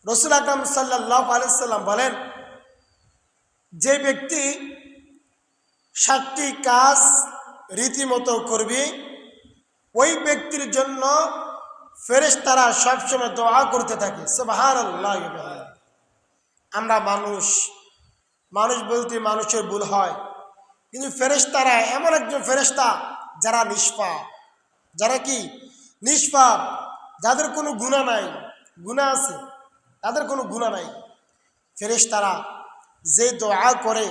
রাসূল আকরাম সাল্লাল্লাহু আলাইহি সাল্লাম বলেন, যে ব্যক্তি 7টি কাজ রীতিমতো করবে ওই ব্যক্তির জন্য ফেরেশতারা সবসময় দোয়া করতে থাকে। সুবহানাল্লাহ। আমরা মানুষ বলতে মানুষের ভুল হয়, কিন্তু ফেরেশতারা এমন একজন ফেরেশতা যারা নিষ্পাপ, যারা কি নিষ্পাপ, যাদের কোনো গুনাহ নাই, গুনাহ আছে তাদের কোনো গুনাহ নাই, ফেরেশতারা যে দোয়া করে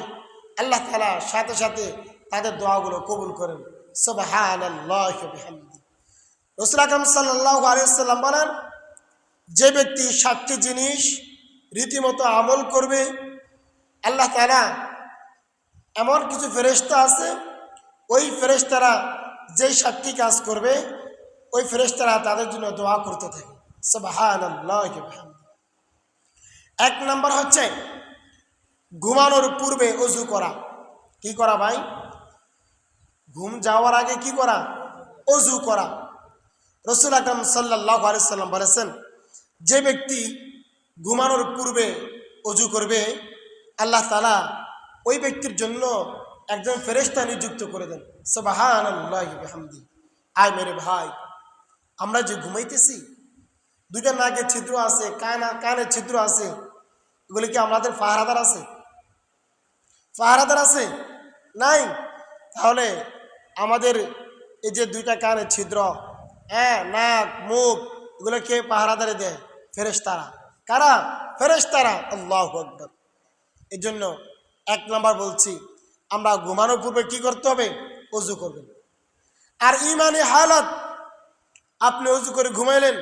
আল্লাহ তাআলা সাথে সাথে তাদের দোয়াগুলো কবুল করেন। সুবহানাল্লাহি ওয়া বিহামদিহি। রাসূল আকরাম সাল্লাল্লাহু আলাইহি ওয়াসাল্লাম বলেন, যে ব্যক্তি 7টি জিনিস রীতিমতো আমল করবে, আল্লাহ তাআলা এমন কিছু ফেরেশতা আছে, ওই ফেরেশতারা যে 7টি কাজ করবে ওই ফেরেশতারা তাদের জন্য দোয়া করতে থাকে। সুবহানাল্লাহি ওয়া বিহামদিহি। 1 নাম্বার হচ্ছে ঘুমানোর পূর্বে ওযু করা। কি করা ভাই? ঘুম যাওয়ার আগে কি করা? ওযু করা। রাসূল আকরাম সাল্লাল্লাহু আলাইহি সাল্লাম বলেছেন, যে ব্যক্তি ঘুমানোর পূর্বে ওযু করবে আল্লাহ তাআলা ওই ব্যক্তির জন্য একজন ফেরেশতা নিযুক্ত করে দেন। সুবহানাল্লাহি ওয়া বিহামদিহি। আয় মেরে ভাই, আমরা যে ঘুমাইতেছি, দুইটা নাকে ছিদ্র আছে, কানে ছিদ্র আছে, এগুলি কি আমাদের পাহারাদার আছে? পাহারাদার আছে? নাই। তাহলে আমাদের এই যে দুইটা কানে ছিদ্র, নাক, মুখ, এগুলো কে পাহারাদারে দেয়? ফেরেশতারা। কারা? ফেরেশতারা। আল্লাহু আকবার। এই জন্য 1 নাম্বার বলছি, আমরা ঘুমানোর পূর্বে কি করতে হবে? ওযু করবেন। আর ইমানি হালাত, আপনি ওযু করে ঘুমাইলেন,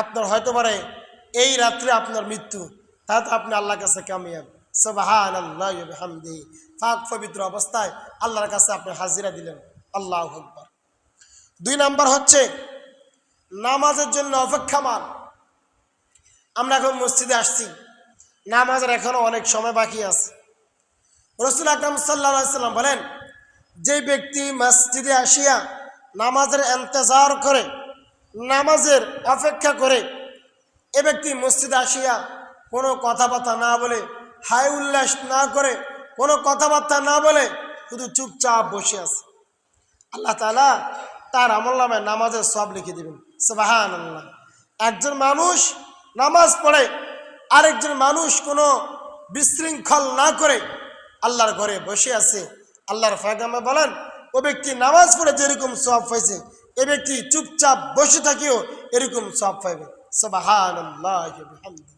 আপনার হয়তো পারে এই রাত্রে আপনার মৃত্যু, তাতে আপনি আল্লাহর কাছে কামিয়াব। সুবহানাল্লাহি ওয়া বিহামদিহি। পাক পবিত্র অবস্থায় আল্লাহর কাছে আপনি হাজিরা দিলেন। আল্লাহু আকবার। 2 নাম্বার হচ্ছে নামাজের জন্য অপেক্ষামান। আমরা এখন মসজিদে আসছি, নামাজের এখনো অনেক সময় বাকি আছে। রাসূল আকরাম সাল্লাল্লাহু আলাইহি সাল্লাম বলেন, যে ব্যক্তি মসজিদে আসিয়া নামাজের ইন্তজার করে, নামাজের অপেক্ষা করে, এ ব্যক্তি মসজিদে আসিয়া কোনো কথাবার্তা না বলে, হাই উল্লাস না করে, কোনো কথাবার্তা না বলে শুধু চুপচাপ বসে আছে, আল্লাহ তাআলা তার আমলনামায় নামাজের সওয়াব লিখে দিবেন। সুবহানাল্লাহ। একজন মানুষ নামাজ পড়ে, আরেকজন মানুষ কোনো বিশৃঙ্খল না করে আল্লাহর ঘরে বসে আছে, আল্লাহর পয়গম্বর বলেন, ও ব্যক্তি নামাজ পড়ে যেরকম সওয়াব পাইছে, এ ব্যক্তি চুপচাপ বসে থাকিও এরকম সওয়াব পাইবে। সুবহানাল্লাহি ওয়া বিহামদিহি।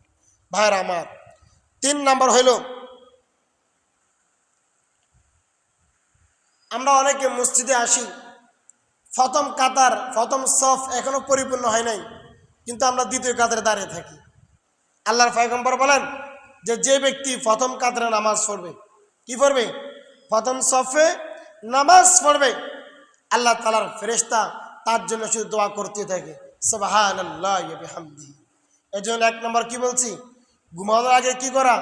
ভাইরা আমার, 3 নাম্বার হইল, আমরা অনেকে মসজিদে আসি, প্রথম কাতার, প্রথম সফ এখনো পরিপূর্ণ হয় নাই, কিন্তু আমরা দ্বিতীয় কাতারে দাঁড়িয়ে থাকি। আল্লাহর পয়গম্বর বলেন যে, যে ব্যক্তি প্রথম কাতারে নামাজ পড়বে, কি পড়বে? প্রথম সফে নামাজ পড়বে, আল্লাহ তাআলার ফেরেশতা তার জন্য শুধু দোয়া করতে থাকে। সুবহানাল্লাহি ওয়া বিহামদিহি। এজন্য 1 নম্বর কি বলছি? ঘুমানোর আগে কি করা?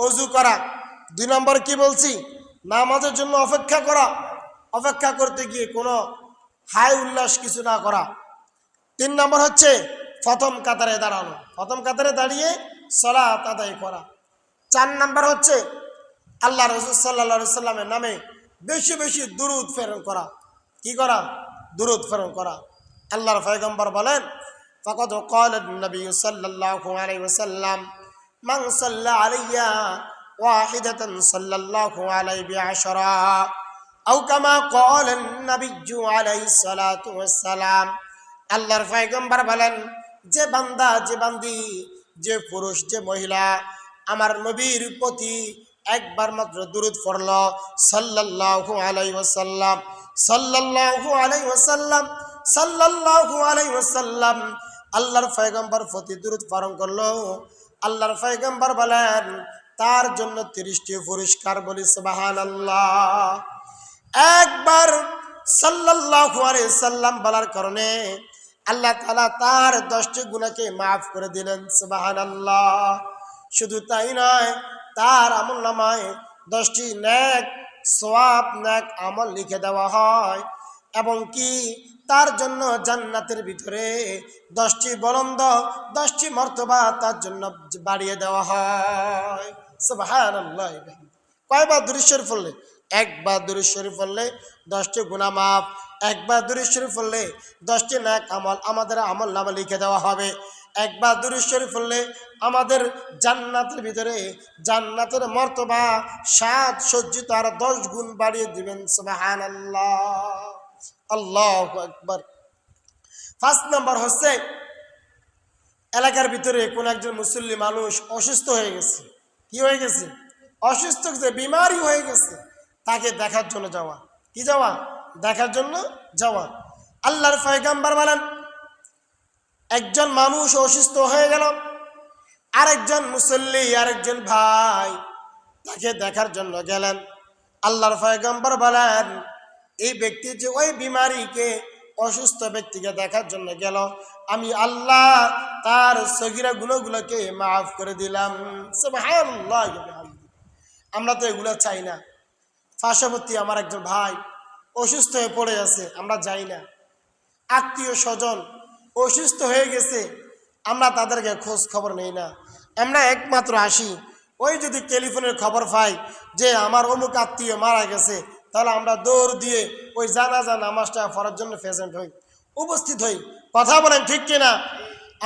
ওযু করা। 2 নম্বর কি বলছি? নামাজের জন্য অপেক্ষা করা, অপেক্ষা করতে গিয়ে কোনো হাই উল্লাস কিছু না করা। 3 নম্বর হচ্ছে প্রথম কাতারে দাঁড়ানো, প্রথম কাতারে দাঁড়িয়ে সালাত আদায় করা। 4 নম্বর হচ্ছে আল্লাহ রাসূল সাল্লাল্লাহু আলাইহি সাল্লামের নামে বেশি বেশি দুরূদ প্রেরণ করা। কি করা? দুরূদ প্রেরণ করা। আল্লাহর পয়গম্বর বলেন, ফাকাদ ক্বালা নবী সাল্লাল্লাহু আলাইহি ওয়াসাল্লাম, মান সাল্লা আলাইয়া ওয়াহিদাতান সাল্লাল্লাহু আলাইহি বিআশরা, আও কামা ক্বালা নবী আলাইহিস সালাতু ওয়াস সালাম। আল্লাহর পয়গম্বর বলেন, যে বান্দা, যে বান্দি, যে পুরুষ, যে মহিলা আমার নবীর প্রতি একবার মাত্র দুরূদ পড়ল, সাল্লাল্লাহু আলাইহি ওয়াসাল্লাম, সাল্লাল্লাহু আলাইহি ওয়াসাল্লাম, সাল্লাল্লাহু আলাইহি ওয়াসাল্লাম, আল্লাহর পয়গম্বর প্রতি দুরূদ পালন করলো, আল্লাহর পয়গম্বর বলেন তার জন্য 30টি পুরস্কার। বলি সুবহানাল্লাহ। একবার সাল্লাল্লাহু আলাইহি সাল্লাম বলার কারণে আল্লাহ তাআলা তার 10টি গুনাহকে মাফ করে দিলেন। সুবহানাল্লাহ। শুধু তাই নয়, তার আমলনামায় 10টি নেক সওয়াব, নেক আমল লিখে দেওয়া হয়। এবং কি তার জন্য জান্নাতের ভিতরে 10টি বুলন্দ 10টি মর্তবা তার জন্য বাড়িয়ে দেওয়া হয়। সুবহানাল্লাহ। কয়বার দুরূদ শরীফ পড়লে? একবার দুরূদ শরীফ পড়লে 10টি গুনাহ মাফ, একবার দুরূদ শরীফ পড়লে 10টি নেক আমল আমাদের আমলনামায় লিখে দেওয়া হবে। একবার দুরূদ শরীফ পড়লে আমাদের জান্নাতের ভিতরে জান্নাতের মর্তবা 7 সজ্জিত আর 10 গুণ বাড়িয়ে দিবেন। সুবহানাল্লাহ, আল্লাহু আকবার। 5 নাম্বার হচ্ছে এলাকার ভিতরে কোন একজন মুসল্লি মানুষ অসুস্থ হয়ে গেছে। কি হয়ে গেছে? অসুস্থ হয়েছে, বিমারি হয়ে গেছে, তাকে দেখার জন্য যাওয়া। কি যাওয়া? দেখার জন্য যাওয়া। আল্লাহর পয়গম্বর বলেন, একজন মানুষ অসুস্থ হয়ে গেল, আরেকজন মুসল্লি আরেকজন ভাই তাকে দেখার জন্য গেলেন। আল্লাহর পয়গম্বর বলেন, এই ব্যক্তি যে ওই বিমারিকে অসুস্থ ব্যক্তিকে দেখার জন্য গেল, আমি আল্লাহ তার সগীরা গুনাহগুলোকে মাফ করে দিলাম। সুবহানাল্লাহ। আমরা তো এগুলো চাই না। পার্শ্ববর্তী আমার একজন ভাই অসুস্থ হয়ে পড়ে আছে, আমরা যাই না। আত্মীয় স্বজন অসুস্থ হয়ে গেছে, আমরা তাদেরকে খোঁজ খবর নেই না। আমরা একমাত্র আসি ওই যদি টেলিফোনের খবর পাই যে আমার অমুক আত্মীয় মারা গেছে, তাহলে আমরা দৌড় দিয়ে ওই জানাজা নামাজটা পড়ার জন্য প্রেজেন্ট হই, উপস্থিত হই। কথা বলেন ঠিক কিনা?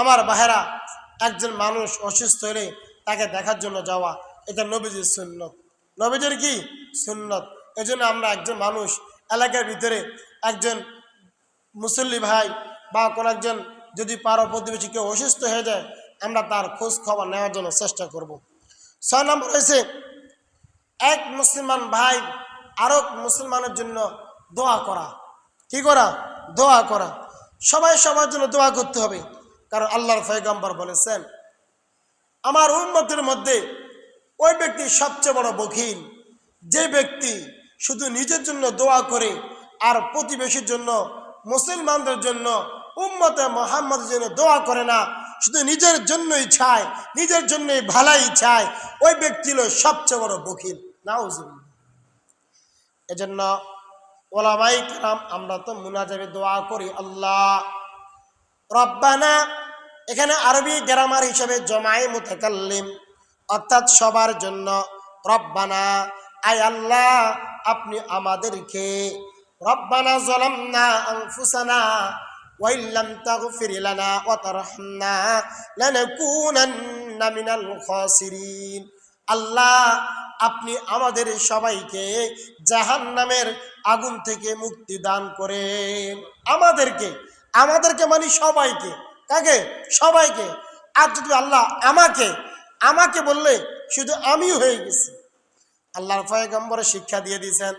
আমার ভাইরা, একজন মানুষ অসুস্থ হলে তাকে দেখার জন্য যাওয়া, এটা নবীজির সুন্নত। নবীজির কি সুন্নত? এই জন্য আমরা একজন মানুষ এলাকার ভিতরে একজন মুসল্লি ভাই বা কোন একজন যদি পাড়া প্রতিবেশী কেউ অসুস্থ হয়ে যায়, আমরা তার খোঁজ খবর নেওয়ার জন্য চেষ্টা করব। 6 নম্বর হয়েছে এক মুসলমান ভাই আরো মুসলমানের জন্য দোয়া করা। কি করা? দোয়া করা। সবাই সবার জন্য দোয়া করতে হবে, কারণ আল্লাহর পয়গম্বর বলেছেন, আমার উম্মতের মধ্যে ওই ব্যক্তি সবচেয়ে বড় বখিল যে ব্যক্তি শুধু নিজের জন্য দোয়া করে আর প্রতিবেশীর জন্য, মুসলমানদের জন্য, উম্মতে মুহাম্মদের জন্য দোয়া করে না, শুধু নিজের জন্যই চায়, নিজের জন্যই ভালাই চায়, ওই ব্যক্তি হলো সবচেয়ে বড় বখিল। নাউজুবিল্লাহ। এজন্য ওলামায়ে কেরাম আমরা তো মুনাজাতে দোয়া করি, আল্লাহ রব্বানা, এখানে আরবি গ্রামার হিসেবে জমায়ে মুতাকাল্লিম, অর্থাৎ সবার জন্য। রব্বানা, আয় আল্লাহ আপনি আমাদেরকে, রব্বানা যালামনা আনফুসানা ওয়া ইল্লাম তাগফির লানা ওয়া তারহামনা লানাকুনান্না মিনাল খাসিরিন। আল্লাহ আপনি আমাদের সবাইকে জাহান্নামের আগুন থেকে মুক্তি দান করেন। আমাদেরকে, আমাদেরকে মানে সবাইকে। কাকে? সবাইকে। আর যদি আল্লাহ আমাকে বললে শুধু আমি হয়ে গেছি। আল্লাহর পয়গম্বর শিক্ষা দিয়ে দিয়েছেন,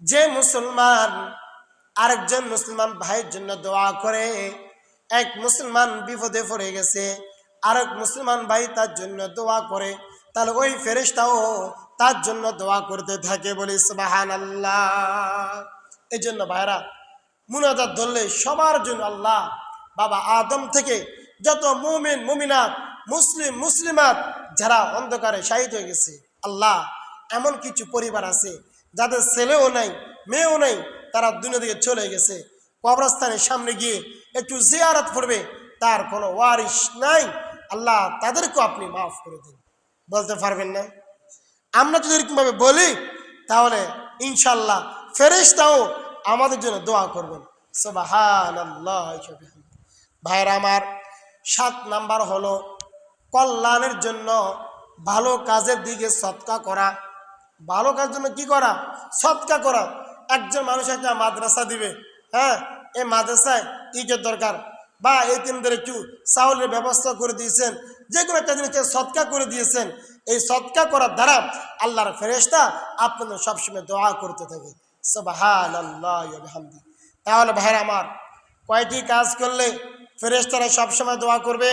যে মুসলমান আরেকজন মুসলমান ভাইয়ের জন্য দোয়া করে, এক মুসলমান বিপদে পড়ে গেছে, আরেক মুসলমান ভাই তার জন্য দোয়া করে, তাহলে ওই ফেরেশতাও তার জন্য দোয়া করতে থাকে। বলি সুবহানাল্লাহ। এই জন্য ভাইরা, মুনাজাত ধরলে সবার জন্য আল্লাহ, বাবা আদম থেকে যত মুমিন মুমিনাত, মুসলিম মুসলিমাত যারা অন্ধকারে শাহিদ হয়ে গেছে, আল্লাহ এমন কিছু পরিবার আছে যাদের ছেলেও নাই মেয়েও নাই, তারা দুনিয়া থেকে চলে গেছে, কবরস্থানের সামনে গিয়ে একটু জিয়ারত করবে, তার কোনো ওয়ারিশ নাই, আল্লাহ তাদেরকেও আপনি মাফ করে দিন। বলতে পারবেন না? আমরা যদি এরকমভাবে বলি তাহলে ইনশাল্লাহ ফেরেশতাও আমাদের জন্য দোয়া করবেন। সুবহানাল্লাহ। ভাইরা আমার, 7 নাম্বার হলো কল্যাণের জন্য ভালো কাজের দিকে সদকা করা। ভালো কাজের জন্য কি করা? সদকা করা। একজন মানুষ একটা মাদ্রাসা দিবে, হ্যাঁ, এই মাদ্রাসায় ইটের দরকার, বা এতিমদের একটু চাউলের ব্যবস্থা করে দিয়েছেন, যে কোনো একটা জিনিসকে সদকা করে দিয়েছেন, এই সদকা করার দ্বারা আল্লাহর ফেরেশতা আপনাদের সবসময় দোয়া করতে থাকে। সুবহানাল্লাহ ওয়া বিহামদিহি। তাহলে ভাইরা আমার, কয়টি কাজ করলে ফেরেশতারা সবসময় দোয়া করবে?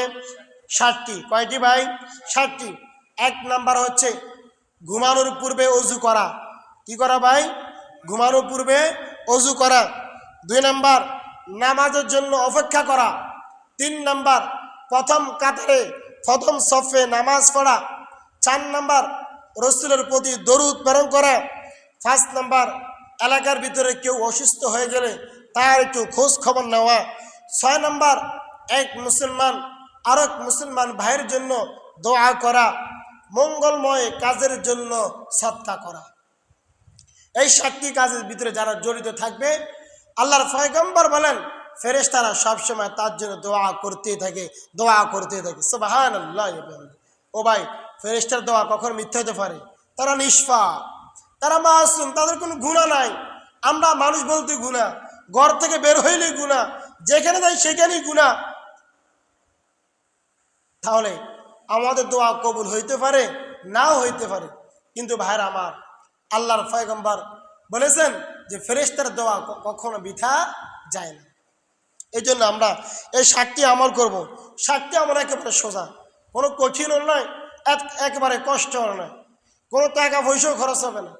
7টি। কয়টি ভাই? 7টি। 1 নাম্বার হচ্ছে ঘুমানোর পূর্বে ওযু করা। কি করা ভাই? ঘুমানোর পূর্বে ওযু করা। 2 নাম্বার নামাজের জন্য অপেক্ষা করা। 3 নাম্বার প্রথম কাতারে প্রথম সফে নামাজ পড়া। 4 নাম্বার রাসূলের প্রতি দরুদ প্রেরণ করা। 5 নাম্বার এলাকার ভিতরে কেউ অসুস্থ হয়ে গেলে তার একটু খোঁজ খবর নেওয়া। 6 নম্বর, এক মুসলমান আরেক মুসলমান ভাইয়ের জন্য দোয়া করা, মঙ্গলময় কাজের জন্য সদকা করা। এই 7টি কাজের ভিতরে যারা জড়িত থাকবে, আল্লাহর পয়গম্বর বলেন ফেরেশতারা সবসময় তার জন্য দোয়া করতেই থাকে, দোয়া করতেই থাকে। সুবহানাল্লাহ। ও ভাই, ফেরেশতার দোয়া কখন মিথ্যা হতে পারে? তারা নিষ্পাপ, তারা মাসুম, তাদের কোনো গুনাহ নাই। আমরা মানুষ বলতে গুনাহ, ঘর থেকে বের হইলেই গুনাহ, যেখানে যাই সেখানেই গুনাহ। তাহলে আমাদের দোয়া কবুল হইতে পারে, নাও হইতে পারে। কিন্তু ভাইরা আমার, আল্লাহর পয়গম্বর বলেছেন যে ফেরেশতার দোয়া কখনো বৃথা যায় না। এই জন্য আমরা এই 7টি আমল করব। 7টি আমল একেবারে সোজা, কোনো কঠিনও নয়, একেবারে কষ্টও নয়, কোনো টাকা পয়সাও খরচ হবে না।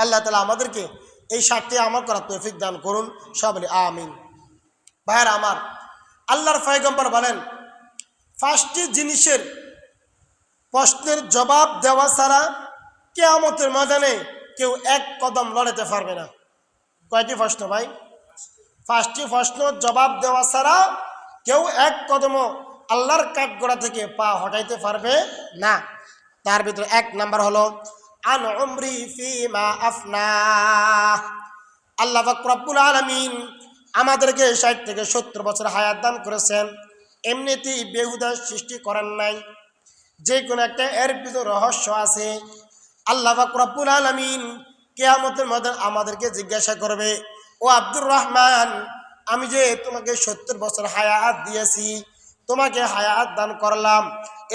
আল্লাহ তাআলা আমাদেরকে এই 7টি আমল করার তৌফিক দান করুন, সব বলি আমিন। ভাইরা আমার, আল্লাহর পয়গম্বর বলেন 5টি জিনিসের প্রশ্নের জবাব দেওয়া ছাড়া কিয়ামতের ময়দানে কেউ এক কদম লড়াতে পারবে না। কয়টি প্রশ্ন ভাই? 5টি প্রশ্ন জবাব দেওয়া ছাড়া কেউ এক কদমও আল্লাহর কাঠগড়া থেকে পা হটাইতে পারবে না। তার ভিতরে 1 নাম্বার হলো আন উমরি ফিমা আফনা। আল্লাহ পাক রব্বুল আলামিন আমাদেরকে 60 থেকে 70 বছর হায়াত দান করেছেন। এমনিতেই বেহুদা সৃষ্টি করেন নাই, যে কোনো একটা এর ভিতর রহস্য আছে। আল্লাহ পাক রব্বুল আলামিন কিয়ামতের ময়দানে আমাদেরকে জিজ্ঞাসা করবে, ও আব্দুর রহমান, আমি যে তোমাকে 70 বছর হায়াত দিয়েছি, তোমাকে হায়াত দান করলাম,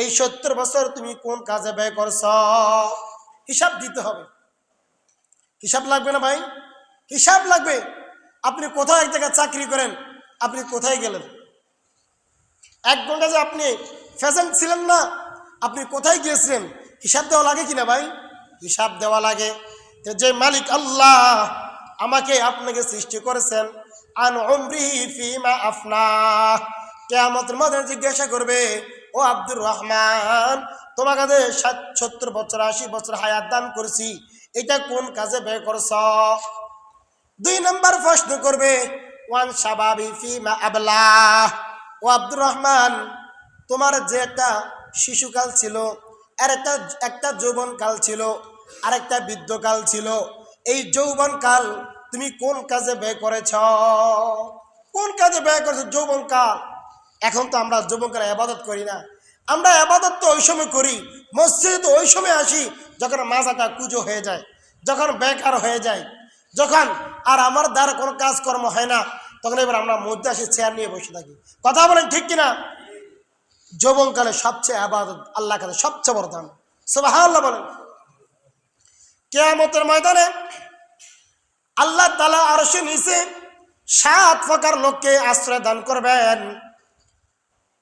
এই 70 বছর তুমি কোন কাজে ব্যয় করছ? হিসাব দিতে হবে। হিসাব লাগবে না ভাই? হিসাব লাগবে। আপনি কোথাও এক জায়গায় চাকরি করেন, আপনি কোথায় গেলেন? 1 ঘন্টা যে আপনি প্রেজেন্ট ছিলেন না, আপনি কোথায় গিয়েছিলেন? হিসাব দেওয়া লাগে কিনা ভাই? হিসাব দেওয়া লাগে। যে মালিক আল্লাহ আমাকে আপনাকে সৃষ্টি করেছেন, আন উমরিহি ফিমা আফনা, কিয়ামতের মধ্যে জিজ্ঞাসা করবে, ও আব্দুর রহমান, তোমাকে 70 বছর 80 বছর হায়াত দান করেছি, এটা কোন কাজে ব্যয় করছ? 2 নম্বর প্রশ্ন করবে, ওয়ান শাবাবি ফিমা আবলা, ও আব্দুর রহমান, তোমার যে একটা শিশুকাল ছিল, আর একটা যৌবনকাল ছিল, আর একটা বৃদ্ধকাল ছিল, এই যৌবনকাল তুমি কোন কাজে ব্যয় করেছ? কোন কাজে ব্যয় করেছ যৌবনকাল? এখন তো আমরা যৌবনকালে ইবাদত করি না। আমরা ইবাদত তো ওই সময় করি, মসজিদে তো ওই সময় আসি যখন মাজাটা কুজো হয়ে যায়, যখন বেকার হয়ে যায়, যখন আর আমার দ্বারা কোনো কাজকর্ম হয় না, তখন এবার আমরা মধ্যে আসি, চেয়ার নিয়ে বসে থাকি। কথা বলেন ঠিক কিনা? যৌবনকালে সবচেয়ে ইবাদত আল্লাহর কাছে সবচেয়ে বড় দান। সুবহানাল্লাহ বলেন। কিয়ামতের ময়দানে আল্লাহ তাআলা আরশের নিচে 7 প্রকার লোককে আশ্রয় দান করবেন।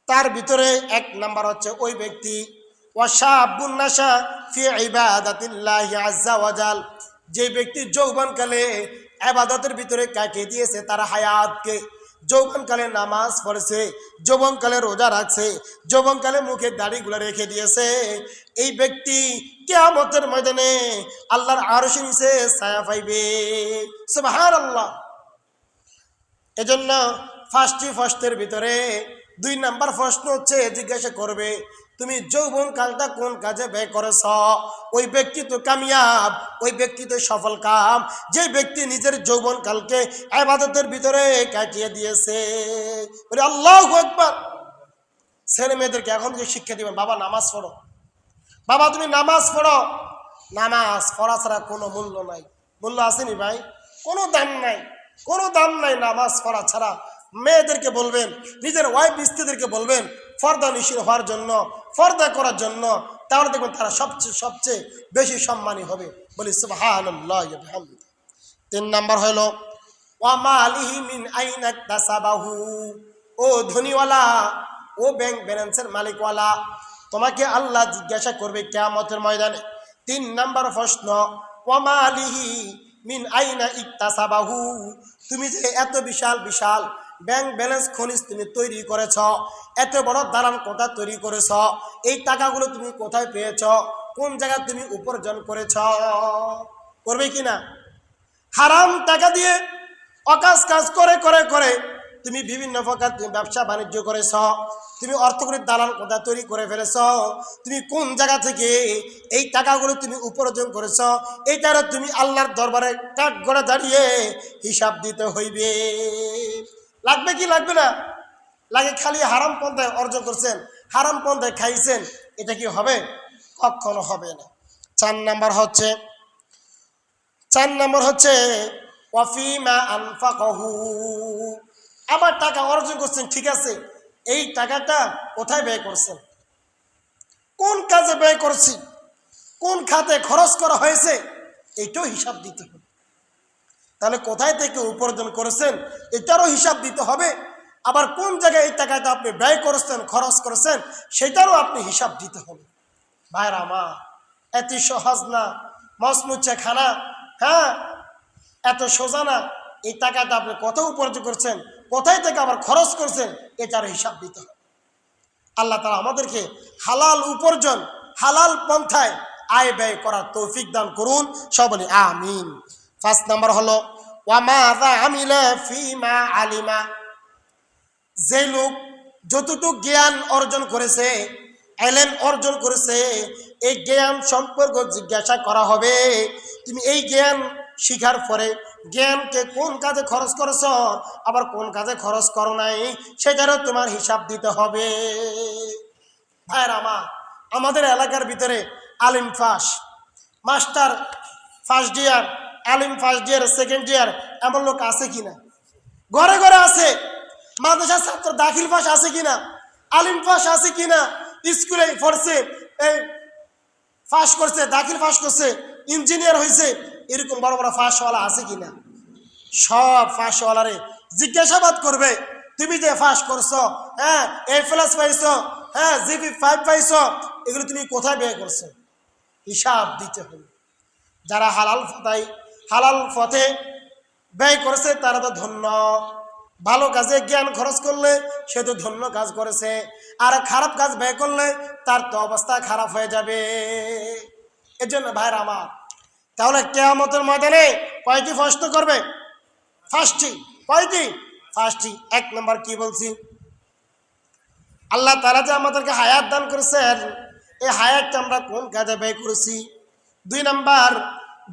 তার ভিতরে 1 নাম্বার হচ্ছে ওই ব্যক্তি, ওয়াশাবুন নাশা ফি ইবাদাতিল্লাহি আযজা ওয়াজাল, যে ব্যক্তি যৌবনকালে ইবাদতের ভিতরে কাটিয়ে দিয়েছে তার হায়াতকে, যৌবনকালে নামাজ পড়েছে, যৌবনকালে রোজা রাখছে, যৌবনকালে মুখে দাড়িগুলো রেখে দিয়েছে, এই ব্যক্তি কিয়ামতের ময়দানে আল্লাহর আরশের নিচে ছায়া পাইবে। সুবহানাল্লাহ। এজন্য 5টি প্রশ্নের ভিতরে 2 নাম্বার প্রশ্ন হচ্ছে, জিজ্ঞাসা করবে তুমি যৌবনকালটা কোন কাজে ব্যয় করেছ? ওই ব্যক্তি তো কামিয়াব, ওই ব্যক্তি তো সফল কাম, যে ব্যক্তি নিজের যৌবনকালকে ইবাদতের ভিতরে কাটিয়ে দিয়েছে। বলে আল্লাহু আকবার। ছেলে মেয়েদেরকে এখন যে শিক্ষা দিবেন, বাবা নামাজ পড়ো, বাবা তুমি নামাজ পড়ো। নামাজ পড়া ছাড়া কোনো মূল্য নাই। মূল্য আসেনি ভাই? কোনো দাম নাই, কোনো দাম নাই নামাজ পড়া ছাড়া। মেয়েদেরকে বলবেন, নিজের ওয়াইফ স্ত্রীদেরকে বলবেন পর্দা নিশীন হওয়ার জন্য, পর্দা করার জন্য, তাহলে দেখবেন তারা সবচেয়ে বেশি সম্মানী হবে। বলি সুবহানাল্লাহ ওয়া বিহামদিহি। 3 নাম্বার হলো ওয়া মালিহি মিন আইনা ইকতাসাবাহু, ও ধনীওয়ালা, ও ব্যাংক ব্যালেন্সের মালিকওয়ালা, তোমাকে আল্লাহ জিজ্ঞাসা করবে কিয়ামতের ময়দানে। 3 নাম্বার প্রশ্ন, ওয়া মালিহি মিন আইনা ইকতাসাবাহু, তুমি যে এত বিশাল বিশাল ব্যাংক ব্যালেন্স খনিজ তুমি তৈরি করেছ, এত বড় দালান কোঠা তৈরি করেছ, এই টাকাগুলো তুমি কোথায় পেয়েছ? কোন জায়গায় তুমি উপার্জন করেছ? করবে কি না? হারাম টাকা দিয়ে অকাজ কাজ করে করে করে তুমি বিভিন্ন প্রকার তুমি ব্যবসা বাণিজ্য করেছ, তুমি অর্থকরী দালাল কোথা তৈরি করে ফেলেছ, তুমি কোন জায়গা থেকে এই টাকাগুলো তুমি উপার্জন করেছ, এইটারও তুমি আল্লাহর দরবারে কাঠ গড়ে দাঁড়িয়ে হিসাব দিতে হইবে। লাগবে কি লাগবে না? লাগে খালি হারাম পন্থায় অর্জন করছেন, হারাম পন্থায় খাইছেন, এটা কি হবে? কখনো হবে না। 4 নম্বর হচ্ছে ওয়াফিমা আনফাকাহু। আবার টাকা অর্জন করছেন, ঠিক আছে, এই টাকাটা কোথায় ব্যয় করছেন, কোন কাজে ব্যয় করছি, কোন খাতে খরচ করা হয়েছে, এইটাও হিসাব দিতে হবে। তাহলে কোথায় থেকে উপার্জন করেছেন এটারও হিসাব দিতে হবে, আবার কোন জায়গায় এই টাকাটা আপনি ব্যয় করেছেন, খরচ করেছেন, সেটারও আপনি হিসাব দিতে হবে। ভাইরা আমার, এত সহজ না মসমুচা খানা, হ্যাঁ, এত সোজা না। এই টাকাটা আপনি কত উপার্জন করছেন, কোথায় থেকে আবার খরচ করছেন, এটার হিসাব দিতে হবে। আল্লাহ তাআলা আমাদেরকে হালাল উপার্জন, হালাল পন্থায় আয় ব্যয় করার তৌফিক দান করুন, সব বলি আমিন। 5 নম্বর হলো ওয়ামাযা আমিলা ফিমা আলিমা। যে লোক যতটুকু জ্ঞান অর্জন করেছে, ইলম অর্জন করেছে, এই জ্ঞান সম্পর্কে জিজ্ঞাসা করা হবে। তুমি এই জ্ঞান শিখার পরে জ্ঞানকে কোন কাজে খরচ করেছ, আবার কোন কাজে খরচ করো নাই, সেটারও তোমার হিসাব দিতে হবে। ভাইরা আমার, আমাদের এলাকার ভিতরে আলিম ফাঁস, মাস্টার ফার্স্ট ইয়ার, আলিম ফার্স্ট ইয়ার, সেকেন্ড ইয়ার, এমন লোক আছে কিনা? ঘরে ঘরে আছে। মাদ্রাসা ছাত্র দাখিল ফাঁস আছে কিনা? আলিম ফাঁস আছে কিনা? স্কুলে পড়ছে, এই ফাঁস করছে, দাখিল ফাঁস করছে, ইঞ্জিনিয়ার হয়েছে, এরকম বড় বড় ফাঁসওয়ালা আছে কিনা? সব ফাঁসওয়ালারে জিজ্ঞাসাবাদ করবে, তুমি যে ফাঁস করছো, হ্যাঁ A+ পাইছো, হ্যাঁ GP5 পাইছো, এগুলো তুমি কোথায় ব্যয় করছো, হিসাব দিতে হবে। যারা হালাল পথে ব্যয় করেছে তারা তো ধন্য। ভালো কাজে জ্ঞান খরচ করলে সে তো ধন্য কাজ করেছে, আর খারাপ কাজ ব্যয় করলে তার তো অবস্থা খারাপ হয়ে যাবে। এজন্য ভাইরা আমার, তাহলে কিয়ামতের ময়দানে কয়টি প্রশ্ন করবে? 5টি। কয়টি? 5টি। 1 নম্বর কি বলছি? আল্লাহ তাআলা যে আমাদেরকে হায়াত দান করেছেন, এই হায়াতটা আমরা কোন কাজে ব্যয় করেছি? 2 নম্বর,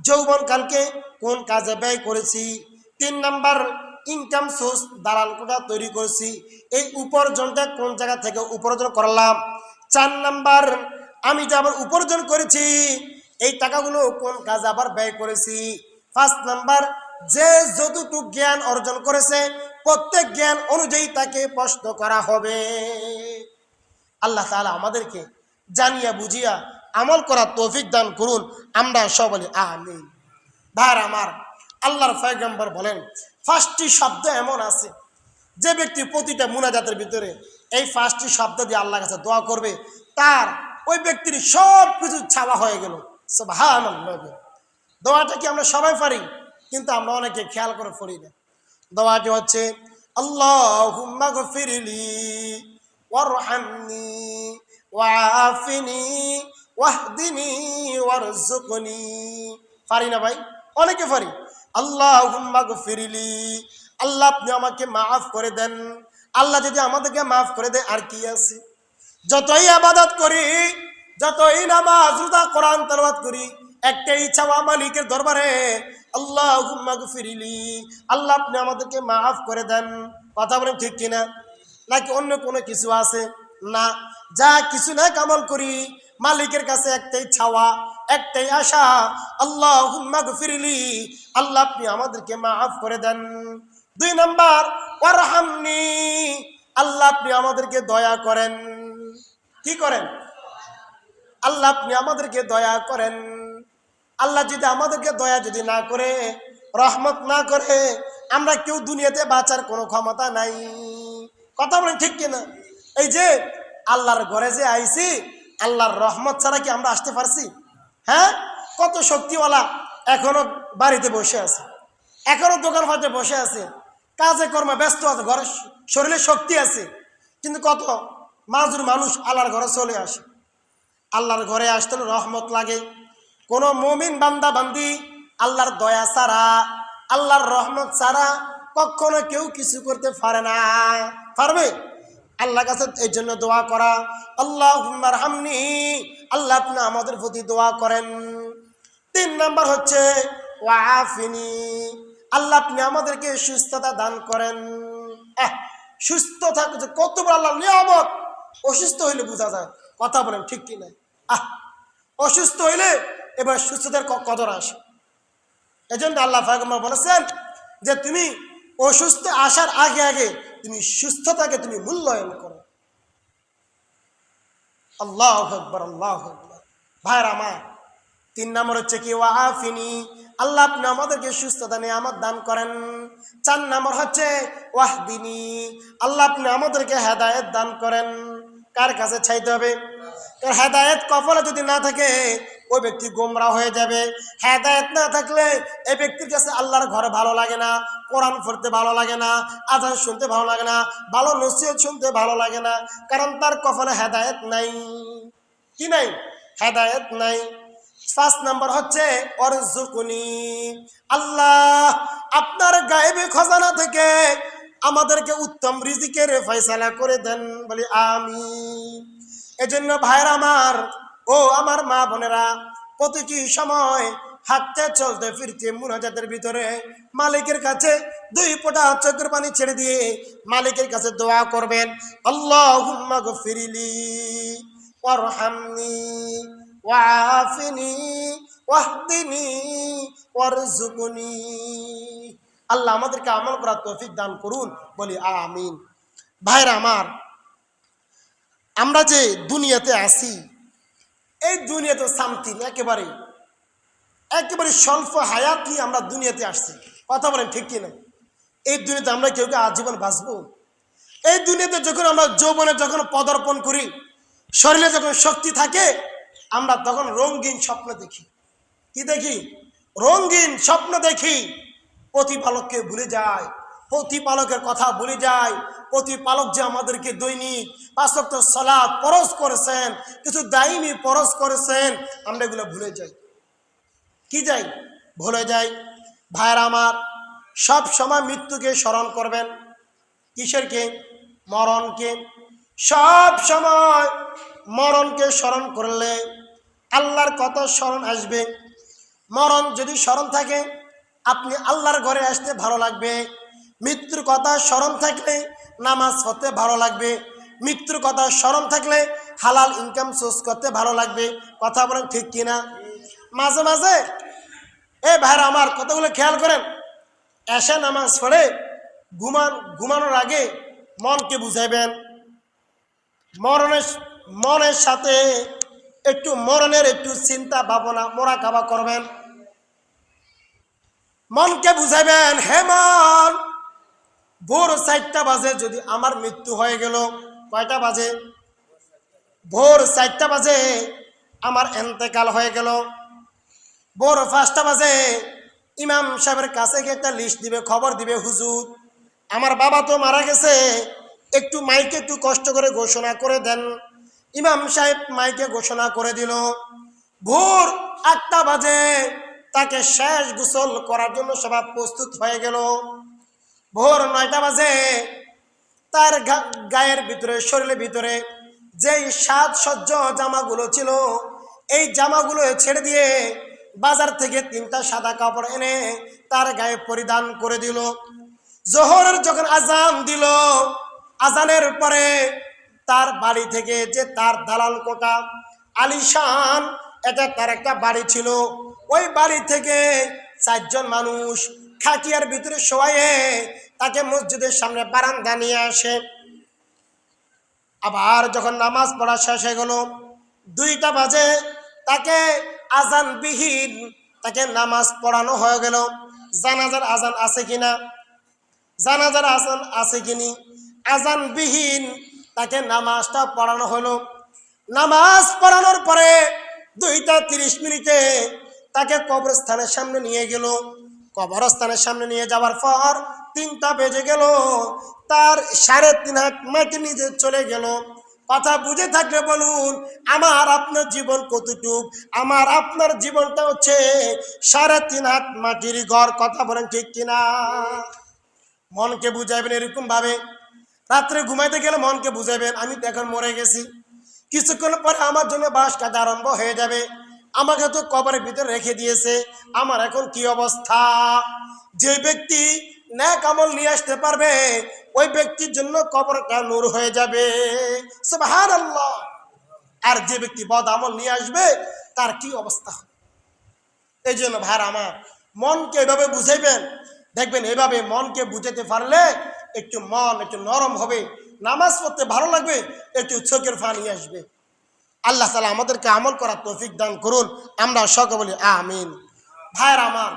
যৌবনকালকে কোন কাজে ব্যয় করেছি? 3 নম্বর, ইনকাম সোর্স দালাল কোথা তৈরি করেছি, এই উপার্জনটা কোন জায়গা থেকে উপার্জন করলাম? 4 নম্বর, আমি যে আবার উপার্জন করেছি এই টাকাগুলো কোন কাজে আবার ব্যয় করেছি? 5 নম্বর, যে যতটুকু জ্ঞান অর্জন করেছে প্রত্যেক জ্ঞান অনুযায়ী তাকে প্রশ্ন করা হবে। আল্লাহ তাআলা আমাদেরকে জানিয়া বুঝিয়া আমল করার তৌফিক দান করুন, আমরা সব বলি আমিন। ভাইরা আমার, আল্লাহর পয়গম্বর বলেন 5টি শব্দ এমন আছে যে ব্যক্তি প্রতিটা মুনাজাতের ভিতরে এই 5টি শব্দ দিয়ে আল্লাহর কাছে দোয়া করবে, তার ওই ব্যক্তির সব কিছু ছাওয়া হয়ে গেল। সুবহানাল্লাহ। দোয়াটা কি আমরা সবাই পারি, কিন্তু আমরা অনেকে খেয়াল করে পড়ি না। দোয়াটি হচ্ছে আল্লাহুম্মা গফিরলি ওয়ারহামনি ওয়াআফিনি ওয়াহদিনি ওয়ারযুকনি। পারি না ভাই? অনেকে পারি। আল্লাহুম্মা গফিরলি, আল্লাহ আপনি আমাকে মাফ করে দেন। আল্লাহ যদি আমাদেরকে মাফ করে দেয় আর কি আছে? যতই ইবাদত করি, যতই নামাজ রোজা কোরআন তেলাওয়াত করি, একটাই চাওয়া মালিকের দরবারে, আল্লাহুম্মা গফিরলি, আল্লাহ আপনি আমাদেরকে মাফ করে দেন। কথা বলেন ঠিক কিনা? নাকি অন্য কোনো কিছু আছে? না, যা কিছু না কামল করি, মালিকের কাছে একটাই চাওয়া, একটাই আশা, আল্লাহুম্মা গফিরলি, আল্লাহ আপনি আমাদেরকে মাফ করে দেন। 2 নম্বর, ওয়ারহামনি, আল্লাহ আপনি আমাদেরকে দয়া করেন। কি করেন? আল্লাহ আপনি আমাদেরকে দয়া করেন। আল্লাহ যদি আমাদেরকে দয়া যদি না করে, রহমত না করে, আমরা কেউ দুনিয়াতে বাঁচার কোনো ক্ষমতা নাই। কথা বলেন ঠিক কিনা? এই যে আল্লাহর ঘরে যে আইছি, আল্লাহর রহমত ছাড়া কি আমরা আসতে পারছি? হ্যাঁ, কত শক্তিওয়ালা এখনো বাড়িতে বসে আছে, এখনো দোকান ফাটে বসে আছে, কাজে কর্মে ব্যস্ত আছে, ঘরে শরীরে শক্তি আছে, কিন্তু কত মাজুর মানুষ আল্লাহর ঘরে চলে আসে। আল্লাহর ঘরে আসতে রহমত লাগে। কোনো মুমিন বান্দা বান্দি আল্লাহর দয়া ছাড়া, আল্লাহর রহমত ছাড়া কখনো কেউ কিছু করতে পারে না। পারবে? আল্লাহর কাছে এই জন্য দোয়া করা, আল্লাহুম্মা আরহামনি, আল্লাহ আপনি আমাদের প্রতি দোয়া করেন। 3 নাম্বার হচ্ছে ওয়াআফিনি, আল্লাহ আপনি আমাদেরকে সুস্থতা দান করেন। সুস্থ থাকতে কত বড় আল্লাহর নিয়ামত। অসুস্থ হইলে বোঝা যায়, কথা বলেন ঠিক কিনা? অসুস্থ হইলে এবার সুস্থতার কদর আসে। এজন্য আল্লাহ পয়গম্বর বলেছেন যে তুমি অসুস্থ আসার আগে আগে তুমি সুস্থতাকে তুমি মূল্যায়ন করো। আল্লাহু আকবার, আল্লাহু আকবার। ভাইরা আমার, 3 নম্বর হচ্ছে কি ওয়াআফিনি, আল্লাহ আপনি আমাদেরকে সুস্থতা নিয়ামত দান করেন। 4 নম্বর হচ্ছে ওয়াহদিনি, আল্লাহ আপনি আমাদেরকে হেদায়েত দান করেন। কার কাছে চাইতে হবে? হেদায়েত কপালে যদি না থাকে ওই ব্যক্তি গোমরা হয়ে যাবে। হেদায়েত না থাকলে এই ব্যক্তির কাছে আল্লাহর ঘরে ভালো লাগে না, কোরআন পড়তে ভালো লাগে না, আযান শুনতে ভালো লাগে না, ভালো নসিহত শুনতে ভালো লাগে না, কারণ তার কপালে হেদায়েত নাই। কি নাই? হেদায়েত নাই। 5 নম্বর হচ্ছে ওয়ারযুকুনি, আল্লাহ আপনার গায়েবী খজানা থেকে আমাদেরকে উত্তম রিজিকের ফয়সালা করে দেন, বলি আমিন। এজন্য ভাইরা আমার, ও আমার মা বোনেরা, প্রতিটি সময় হাঁটতে চলতে ফিরতে মুনাজাতের ভিতরে মালিকের কাছে 2 ফোঁটা চোখের পানি ছেড়ে দিয়ে মালিকের কাছে দোয়া করবেন, আল্লাহুম্মা গফিরলি ওয়ারহামনি ওয়াআফিনি ওয়াহদিনি ওয়ারযুকনি। আল্লাহ আমাদেরকে আমল করার তৌফিক দান করুন, বলি আমিন। ভাইরা আমার, আমরা যে দুনিয়াতে আছি, এই দুনিয়াতে সামথিং একেবারে স্বল্প হায়াত নিয়ে আমরা দুনিয়াতে আসছি, কথা বলেন ঠিক কিনা? এই দুনিয়াতে আমরা কেউ কেউ আজীবন বাঁচবো? এই দুনিয়াতে যখন আমরা যৌবনে যখন পদার্পণ করি, শরীরে যখন শক্তি থাকে, আমরা তখন রঙিন স্বপ্ন দেখি। কি দেখি? রঙিন স্বপ্ন দেখি। প্রতিপালককে ভুলে যায়, প্রতিপালকের কথা ভুলে যায়। প্রতিপালক যে আমাদেরকে দৈনিক 5 ওয়াক্ত সালাত ফরজ করেছেন, কিছু দায়মি ফরজ করেছেন, আমরা এগুলো ভুলে যাই। কি যাই? ভুলে যাই। ভাইরা আমার, সব সময় মৃত্যুকে স্মরণ করবেন। কিসেরকে? মরণকে। সব সময় মরণকে স্মরণ করলে আল্লাহর কত স্মরণ আসবে। মরণ যদি স্মরণ থাকে, আপনি আল্লাহর ঘরে আসতে ভালো লাগবে। মৃত্যুর কথা স্মরণ থাকলে নামাজ পড়তে ভালো লাগবে। মৃত্যুর কথা স্মরণ থাকলে হালাল ইনকাম সোর্স করতে ভালো লাগবে। কথা বলেন ঠিক কিনা? মাঝে মাঝে ভাইরা আমার, কতগুলো খেয়াল করেন, এশা নামাজ পড়ে ঘুমানোর আগে মনকে বুঝাইবেন, মনের সাথে একটু মরণের একটু চিন্তা ভাবনা মোরাকাবা করবেন। মনকে বুঝাইবেন, হে মন, ভোর 4টা বাজে যদি আমার মৃত্যু হয়ে গেল, কয়টা বাজে? ভোর 4টা বাজে আমার এন্তেকাল হয়ে গেল, ভোর 5টা বাজে ইমাম সাহেবের কাছে গিয়ে একটা লিস্ট দিবে, খবর দিবে, হুজুর আমার বাবা তো মারা গেছে, একটু মাইকে একটু কষ্ট করে ঘোষণা করে দেন। ইমাম সাহেব মাইকে ঘোষণা করে দিল। ভোর 8টা বাজে তাকে শেষ গোসল করার জন্য সবাই প্রস্তুত হয়ে গেল। ভোর 9টা বাজে তার গায়ের ভিতরে, শরীরের ভিতরে যেই সাজসজ্জ জামাগুলো ছিল, এই জামাগুলো ছেড়ে দিয়ে বাজার থেকে 3টা সাদা কাপড় এনে তার গায়ে পরিধান করে দিল। জোহরের যখন আজান দিল, আজানের পরে তার বাড়ি থেকে, যে তার দালাল কোঠা আলিশান, এটা তার একটা বাড়ি ছিল, ওই বাড়ি থেকে 4 জন মানুষ খাটিয়ার ভিতরে শোয়ায়ে তাকে মসজিদের সামনে বারান্দা নিয়ে আসে। আবার যখন নামাজ পড়া শেষ হয়ে গেল, 2টা বাজে তাকে আজানবিহীন তাকে নামাজ পড়ানো হয়ে গেল। জানাজার আজান আছে কিনা? জানাজার আজান আছে কিনি? আজানবিহীন তাকে নামাজটা পড়ানো হলো। নামাজ পড়ানোর পরে 2টা 30 মিনিটে তাকে কবরস্থানের সামনে নিয়ে গেল। কবরস্থানের সামনে নিয়ে যাওয়ার পর 3টা বেজে গেল, তার 3.5 হাত মাটি নিচে চলে গেল। কথা বুঝে থাকলে বলুন, আমার আপনার জীবন কতটুক? আমার আপনার জীবনটা হচ্ছে 3.5 হাত মাটির ঘর। কথা বলেন ঠিক কিনা? মনকে বুঝাইবেন এরকম ভাবে, রাত্রে ঘুমাইতে গেলে মনকে বুঝাইবেন আমি তো এখন মরে গেছি, কিছুক্ষণ পরে আমার জন্য বাঁশ কাটা আরম্ভ হয়ে যাবে, আমাকে তো কবরের ভিতরে রেখে দিয়েছে, আমার এখন কি অবস্থা? যে ব্যক্তি নেক আমল নিয়ে আসতে পারবে ওই ব্যক্তির জন্য কবরটা নূর হয়ে যাবে, সুবহানাল্লাহ। আর যে ব্যক্তি বদ আমল নিয়ে আসবে তার কি অবস্থা হবে? এই জন্য ভাইরা আমার, মনকে এভাবে বুঝাইবেন, দেখবেন এভাবে মনকে বুঝাতে পারলে একটু মন একটু নরম হবে, নামাজ পড়তে ভালো লাগবে, একটু চোখের পানি আসবে। আল্লাহ তাআলা আমাদেরকে আমল করার তৌফিক দান করুন, আমরা সকলে বলি আমিন। ভাইরা আমার,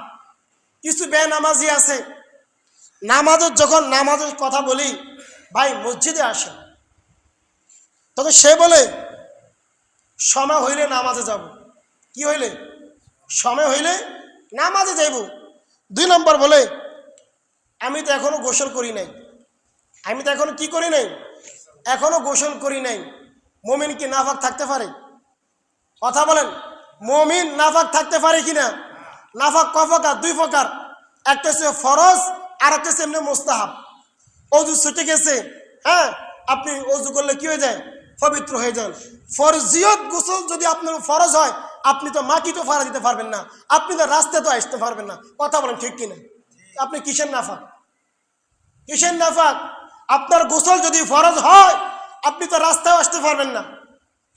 কিছু বেনামাজি আছে, নামাজের কথা বলি, ভাই মসজিদে আসেন, তবে সে বলে সময় হইলে নামাজে যাব। কি হইলে? সময় হইলে নামাজে যাইব। 2 নম্বর বলে আমি তো এখনো গোসল করি নাই, আমি তো এখনো কি করি নাই, এখনো গোসল করি নাই। মুমিন কি নাফাক থাকতে পারে? কথা বলেন, মুমিন নাফাক থাকতে পারে কিনা? নাফাক ক প্রকার? 2 প্রকার, একটা হচ্ছে ফরজ আর একটা হচ্ছে এমনি মুস্তাহাব। অজু ছুটে গেছে, হ্যাঁ, আপনি অজু করলে কি হয়ে যায়? পবিত্র হয়ে যান। ফরজিয়ত গোসল যদি আপনার ফরজ হয়, আপনি তো মাটি তো ফাড়া দিতে পারবেন না, আপনি তো রাস্তায় তো আসতে পারবেন না। কথা বলেন ঠিক কিনা? আপনি কিসের নাফাক? কিসের নাফাক? আপনার গোসল যদি ফরজ হয় আপনি তো রাস্তায় আসতে পারবেন না।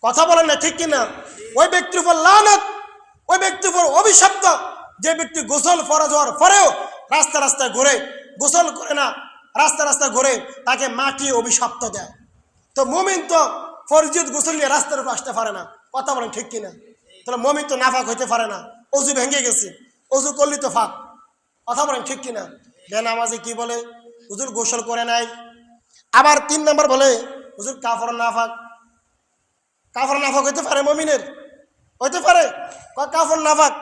কথা বলেন না ঠিক কিনা? ওই ব্যক্তির উপর লানত, ওই ব্যক্তির উপর অভিশপ্ত যে ব্যক্তি গোসল ফরজ হওয়ার পরেও রাস্তায় ঘুরে, গোসল করে না, রাস্তায় ঘুরে, তাকে মাটি অভিশপ্ত দেয়। তো মুমিন তো ফরজিয়ত গোসল নিয়ে রাস্তার উপর আসতে পারে না। কথা বলেন ঠিক কিনা? তাহলে মুমিন তো নাফাক হইতে পারে না, অজু ভেঙে গেছে, অজু করলি তো ফাঁক। কথা বলেন ঠিক কিনা? বেনামাজি কি বলে? হুজুর গোসল করে নাই। আবার 3 নম্বর বলে হুজুর কাফর নাফাক। কাফর নাফাক হইতে পারে মুমিনের? হইতে পারে, কাফর নাফাক।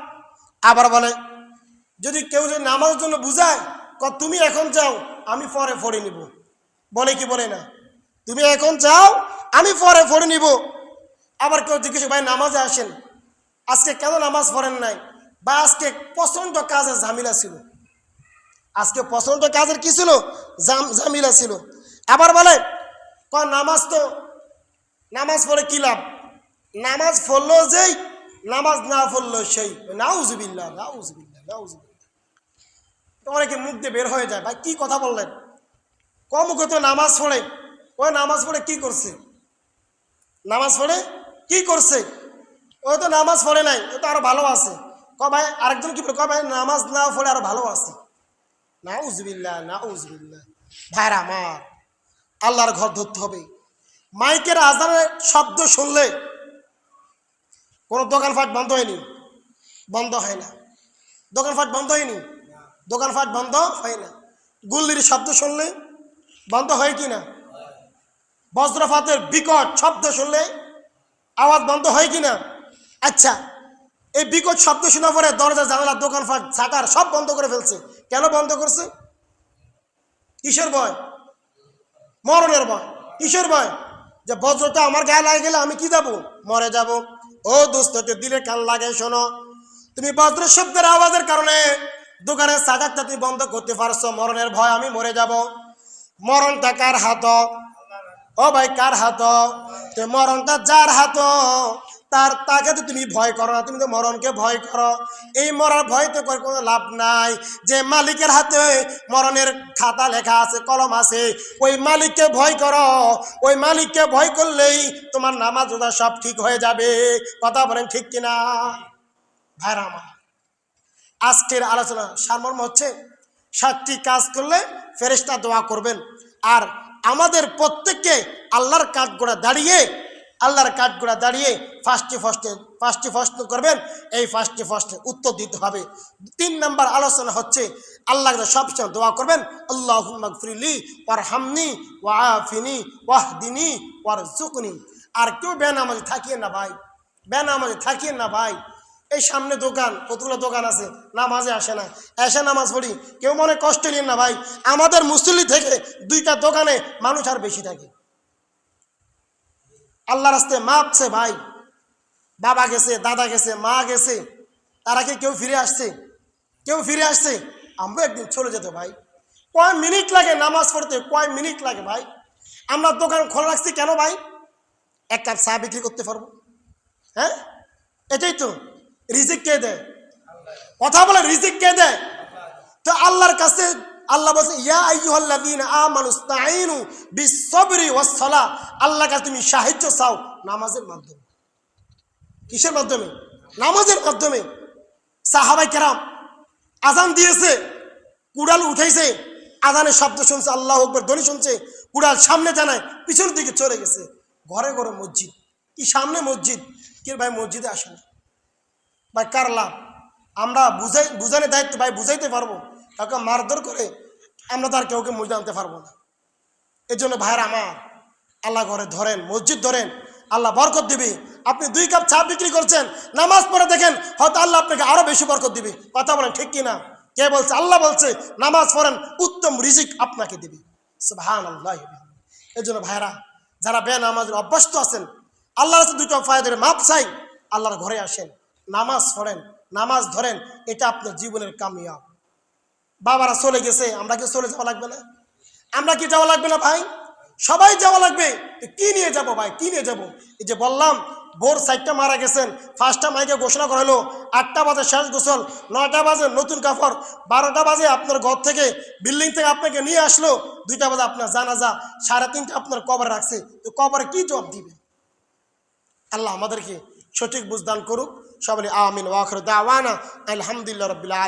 আবার বলে যদি কেউ যদি নামাজের জন্য বুঝায়, তুমি এখন যাও আমি পরে পড়ে নিব, বলে কি বলে না? তুমি এখন যাও আমি পরে পড়ে নিব। আবার কেউ জিজ্ঞেস, ভাই নামাজে আসেন, আজকে কেন নামাজ পড়েন নাই? বা আজকে প্রচন্ড কাজের ঝামেলা ছিল, আজকে প্রচন্ড কাজের কি ছিল? ঝামেলা ছিল। আবার বলে নামাজ পড়ে কি লাভ? নামাজ পড়লো যেই, নামাজ না পড়লো সেই। নাউজুবিল্লাহ, নাউজুবিল্লাহ, নাউজুবিল্লাহ। অনেকে মুখ দিয়ে বের হয়ে যায়, ভাই কি কথা বললেন? মুখে তো নামাজ পড়ে, ওই নামাজ পড়ে কি করছে? নামাজ পড়ে কি করছে? ওই তো নামাজ পড়ে নাই, ও তো আরো ভালো আছে। ভাই আরেকজন কি বলে, ভাই নামাজ না পড়ে আরো ভালো আছে। নাউজুবিল্লাহ, নাউজুবিল্লাহ। ভাইরা আমার, আল্লাহর ঘর ধরতে হবে। মাইকের আজানের শব্দ শুনলে কোনো দোকানপাট বন্ধ হয়নি? বন্ধ হয় না। দোকানপাট বন্ধ হয়নি? দোকানপাট বন্ধ হয় না। গুল্লির শব্দ শুনলে বন্ধ হয় কি না? বজ্রপাতের বিকট শব্দ শুনলে আওয়াজ বন্ধ হয় কি না? আচ্ছা, এই বিকট শব্দ শোনার পরে দরজা জানালা দোকানপাট শাটার সব বন্ধ করে ফেলছে। কেন বন্ধ করছে? কিসের ভয়? মরণের ভয়। কিসের ভয়? যে বজ্রটা আমার গায়ে লাগে গেলে আমি কি যাব? মরে যাব। ও দোস্ত, দিলে কান লাগে, শোনো, তুমি বজ্র শব্দের আওয়াজের কারণে দোকানের শাটারটা তুমি বন্ধ করতে পারছো, মরণের ভয় আমি মরে যাব। মরণটা কার হাত? ও ভাই কার হাত? মরণটা যার হাত তাকে তো তুমি ভয় করো না, তুমি তো মরণকে ভয় করো। এই মরার ভয় তো কোনো লাভ নাই। যে মালিকের হাতে মরণের খাতা লেখা আছে, কলম আছে, ওই মালিককে ভয় করো। ওই মালিককে ভয় করলেই তোমার নামাজ রোজা সব ঠিক হয়ে যাবে। কথা বলেন ঠিক কিনা? ভাইরা আমার, আজকের আলোচনা সারমর্ম হচ্ছে 7টি কাজ করলে ফেরেশতা দোয়া করবেন। আর আমাদের প্রত্যেককে আল্লাহর কাঠগড়া দাঁড়িয়ে 5টি প্রশ্ন করবেন, এই 5টি প্রশ্নের উত্তর দিতে হবে। 3 নম্বর আলোচনা হচ্ছে আল্লাহর কাছে সবসময় দোয়া করবেন, আল্লাহুম্মা গফিরলি ওয়ারহামনি ওয়াআফিনি ওয়াহদিনি ওয়ারযুকনি। আর কেউ বেনামাজি থাকিয়েন না ভাই, বেনামাজি থাকিয়েন না ভাই। এই সামনে দোকান, কতগুলো দোকান আছে, নামাজে আসে না, এসে নামাজ পড়ি, কেউ মনে কষ্ট নিন না ভাই। আমাদের মুসল্লি থেকে 2টা দোকানে মানুষ আর বেশি থাকে। আল্লাহ রাস্তায় মাপছে ভাই, বাবা গেছে, দাদা গেছে, মা গেছে, তারা কি কেউ ফিরে আসছে? কেউ ফিরে আসছে? আমরা একদিন চলে যেত ভাই। কয় মিনিট লাগে নামাজ পড়তে, কয় মিনিট লাগে ভাই। আমরা দোকান খোলা রাখছি কেন ভাই? এক কাপ চা বিক্রি করতে পারবো? হ্যাঁ, এটাই তো। রিজিক কে দেয়? কথা বলে, রিজিক কে দেয়? তো আল্লাহর কাছে আল্লাহ বলছে ইয়া আইয়ুহাল্লাযীনা আমানুস্তাঈনু বিস-সাবরি ওয়াস-সালাহ। আল্লাহর কাছে তুমি সাহায্য চাও নামাজের মাধ্যমে। কিসের মাধ্যমে? নামাজের মাধ্যমে। সাহাবায়ে কেরাম আযান দিয়েছে, কুড়াল উঠাইছে, আযানের শব্দ শুনছে, আল্লাহু আকবার ধ্বনি শুনছে, কুড়াল সামনে জানায়, পিছনের দিকে চলে গেছে। ঘরে ঘরে মসজিদ, কি সামনে মসজিদ, কি ভাই মসজিদে আসে না ভাই, কার লাভ? আমরা বুঝানোর দায়িত্ব ভাই, বুঝাইতে পারবো, কাউকে মারধর করে আমরা তো আর কাউকে মসজিদ আনতে পারবো না। এই জন্য ভাইরা আমার, আল্লাহ ঘরে ধরেন, মসজিদ ধরেন, আল্লাহ বরকত দিবে। আপনি 2 কাপ চা বিক্রি করছেন, নামাজ পড়ে দেখেন, হয়তো আল্লাহ আপনাকে আরো বেশি বরকত দিবে। কথা বলেন ঠিক কিনা? কে বলছে? আল্লাহ বলছে নামাজ পড়েন, উত্তম রিজিক আপনাকে দিবে। সুবহানাল্লাহ। এই জন্য ভাইরা, যারা বেনামাজের অভ্যস্ত আছেন, আল্লাহর কাছে 2টা ফায়দার মাপ চাই, আল্লাহর ঘরে আসেন, নামাজ পড়েন, নামাজ ধরেন, এটা আপনার জীবনের কামিয়াব। বাবারা চলে গেছে, আমরা কি চলে যাওয়া লাগবে না? আমরা কি যাওয়া লাগবে না ভাই? সবাই যাওয়া লাগবে। কি নিয়ে যাব ভাই, কি নিয়ে যাব? এই যে বললাম, ভোর 4টা মারা গেছেন, 5টা মাইকে ঘোষণা করা হলো, 8টা বাজে শেষ গোসল, 9টা বাজে নতুন কাপড়, 12টা বাজে আপনার ঘর থেকে বিল্ডিং থেকে আপনাকে নিয়ে আসলো, 2টা বাজে আপনার জানাজা, 3:30টা আপনার কবরে রাখছে। তো কবরে কি জবাব দিবে? আল্লাহ আমাদেরকে সঠিক বুঝদান করুক। সবাই আমিন। ওয়া আখিরু দাওয়ানা আলহামদুলিল্লাহি রাব্বিল আলামিন।